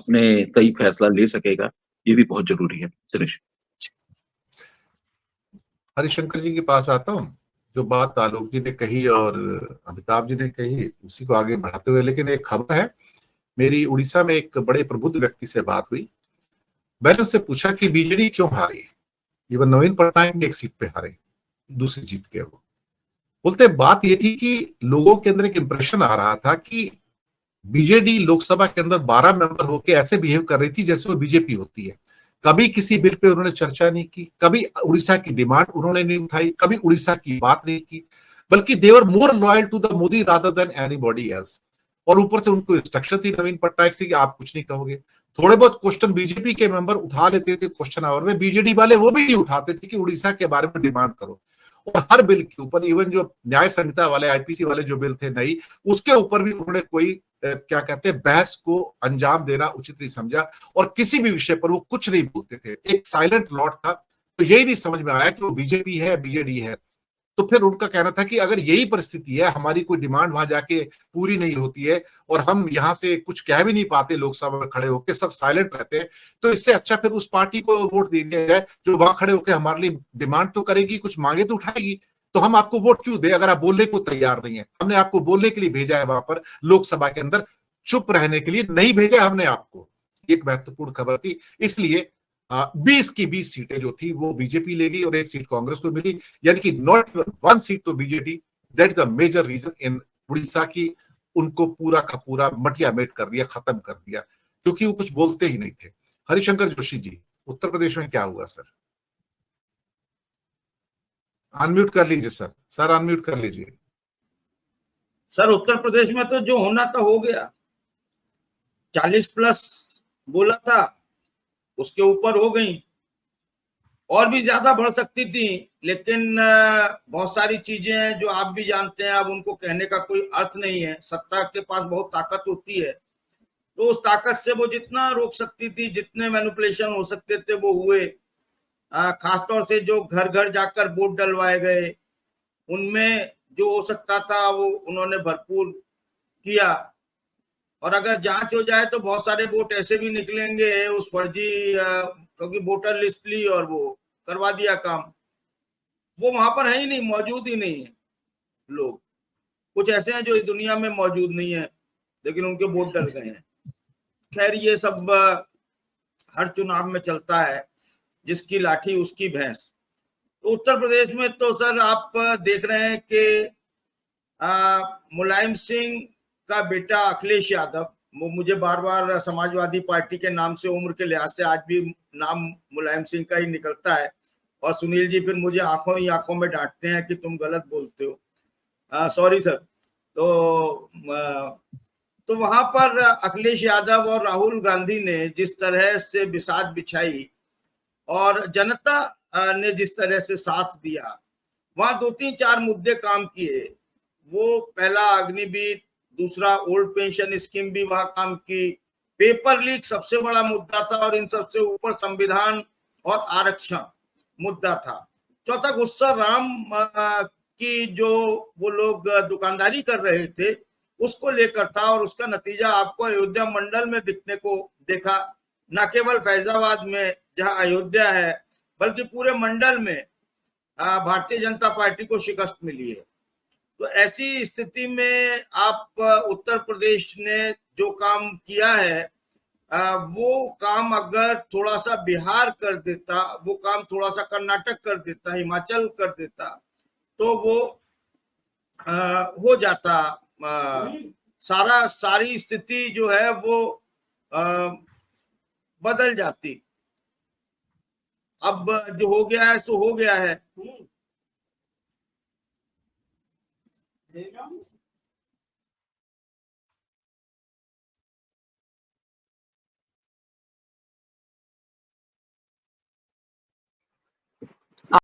अपने सही फैसला ले सकेगा, ये भी बहुत ज़रूरी है। दिनेश। हरिशंकर जी के पास आता हूँ। जो बात आलोक जी ने कही और अमिताभ जी ने कही, उसी को आगे बढ़ाते हुए, लेकिन एक खबर है, मेरी उड़ीसा में एक बड़े प्रबुद्ध व्यक्ति से बात हुई। मैंने उससे पूछा कि बीजेडी क्यों हारी, इवन नवीन पटनायक भी एक सीट पे हारे, दूसरी जीत के। वो बोलते बात ये थी कि लोगों के अंदर एक इंप्रेशन आ रहा था कि बीजेडी लोकसभा के अंदर 12 मेंबर होके ऐसे बिहेव कर रही थी जैसे वो बीजेपी होती है। कभी किसी बिल पे उन्होंने चर्चा नहीं की, कभी उड़ीसा की डिमांड उन्होंने नहीं उठाई, कभी उड़ीसा की बात नहीं की, बल्कि they were more loyal to the Modi rather than anybody else. और ऊपर से उनको इंस्ट्रक्शन थी नवीन पटनायक से कि आप कुछ नहीं कहोगे। थोड़े बहुत क्वेश्चन बीजेपी के मेंबर उठा लेते थे क्वेश्चन आवर में, बीजेडी वाले वो भी नहीं उठाते थे कि उड़ीसा के बारे में डिमांड करो। और हर बिल के ऊपर, इवन जो न्याय संहिता वाले आईपीसी वाले जो बिल थे नई, उसके ऊपर भी उन्होंने कोई क्या कहते हैं बहस को अंजाम देना उचित नहीं समझा। और किसी भी विषय पर वो कुछ नहीं बोलते थे, एक साइलेंट लॉर्ड था। तो यही नहीं समझ में आया कि वो बीजेपी है बीजेडी है। तो फिर उनका कहना था कि अगर यही परिस्थिति है, हमारी कोई डिमांड वहां जाके पूरी नहीं होती है और हम यहां से कुछ कह भी नहीं पाते लोकसभा में खड़े होकर, सब साइलेंट रहते हैं, तो इससे अच्छा फिर उस पार्टी को वोट दे दिया जाए जो वहां खड़े होकर हमारे लिए डिमांड तो करेगी, कुछ मांगे तो उठाएगी। तो हम आपको वोट क्यों दे अगर आप बोलने को तैयार नहीं है? हमने आपको बोलने के लिए भेजा है वहां पर लोकसभा के अंदर, चुप रहने के लिए नहीं भेजा हमने आपको। एक महत्वपूर्ण खबर थी। इसलिए 20 की 20 सीटें जो थी वो बीजेपी ले गई और एक सीट कांग्रेस को मिली, यानी कि नॉट इवन वन सीट तो BJD. That is the major reason in Orissa की उनको पूरा का पूरा मटिया मेट कर दिया, खत्म कर दिया, क्योंकि वो कुछ बोलते ही नहीं थे। हरिशंकर जोशी जी, उत्तर प्रदेश में क्या हुआ सर? अनम्यूट कर लीजिए सर, सर अनम्यूट कर लीजिए सर। उत्तर प्रदेश में तो जो होना था हो गया। 40+ बोला था, उसके ऊपर हो गई, और भी ज्यादा बढ़ सकती थी, लेकिन बहुत सारी चीजें हैं जो आप भी जानते हैं, अब उनको कहने का कोई अर्थ नहीं है। सत्ता के पास बहुत ताकत होती है, तो उस ताकत से वो जितना रोक सकती थी, जितने मैनिपुलेशन हो सकते थे वो हुए। खासतौर से जो घर घर जाकर वोट डलवाए गए, उनमें जो हो सकता था वो उन्होंने भरपूर किया। और अगर जांच हो जाए तो बहुत सारे वोट ऐसे भी निकलेंगे उस फर्जी, क्योंकि वोटर लिस्ट ली और वो करवा दिया काम। वो वहां पर है ही नहीं, मौजूद ही नहीं है। लोग कुछ ऐसे हैं जो इस दुनिया में मौजूद नहीं है, लेकिन उनके वोट डल गए हैं। खैर, ये सब हर चुनाव में चलता है, जिसकी लाठी उसकी भैंस। तो उत्तर प्रदेश में तो सर आप देख रहे हैं कि मुलायम सिंह का बेटा अखिलेश यादव, वो मुझे बार बार समाजवादी पार्टी के नाम से, उम्र के लिहाज से आज भी नाम मुलायम सिंह का ही निकलता है। और सुनील जी फिर मुझे आंखों ही आंखों में डांटते हैं कि तुम गलत बोलते हो। Sorry sir. तो वहां पर अखिलेश यादव और राहुल गांधी ने जिस तरह से बिसात बिछाई और जनता ने जिस तरह से साथ दिया, वहां 2-3-4 मुद्दे काम किए। वो पहला अग्निवीर, दूसरा ओल्ड पेंशन स्कीम भी वहां काम की, पेपर लीक सबसे बड़ा मुद्दा था, और इन सबसे ऊपर संविधान और आरक्षण मुद्दा था। चौथा गुस्सा राम की जो वो लोग दुकानदारी कर रहे थे उसको लेकर था, और उसका नतीजा आपको अयोध्या मंडल में दिखने को देखा। न केवल फैजाबाद में जहां अयोध्या है, बल्कि पूरे मंडल में भारतीय जनता पार्टी को शिकस्त मिली है। तो ऐसी स्थिति में आप उत्तर प्रदेश ने जो काम किया है, वो काम अगर थोड़ा सा बिहार कर देता, वो काम थोड़ा सा कर्नाटक कर देता, हिमाचल कर देता, तो वो हो जाता। सारी स्थिति जो है वो बदल जाती। अब जो हो गया है सो हो गया है।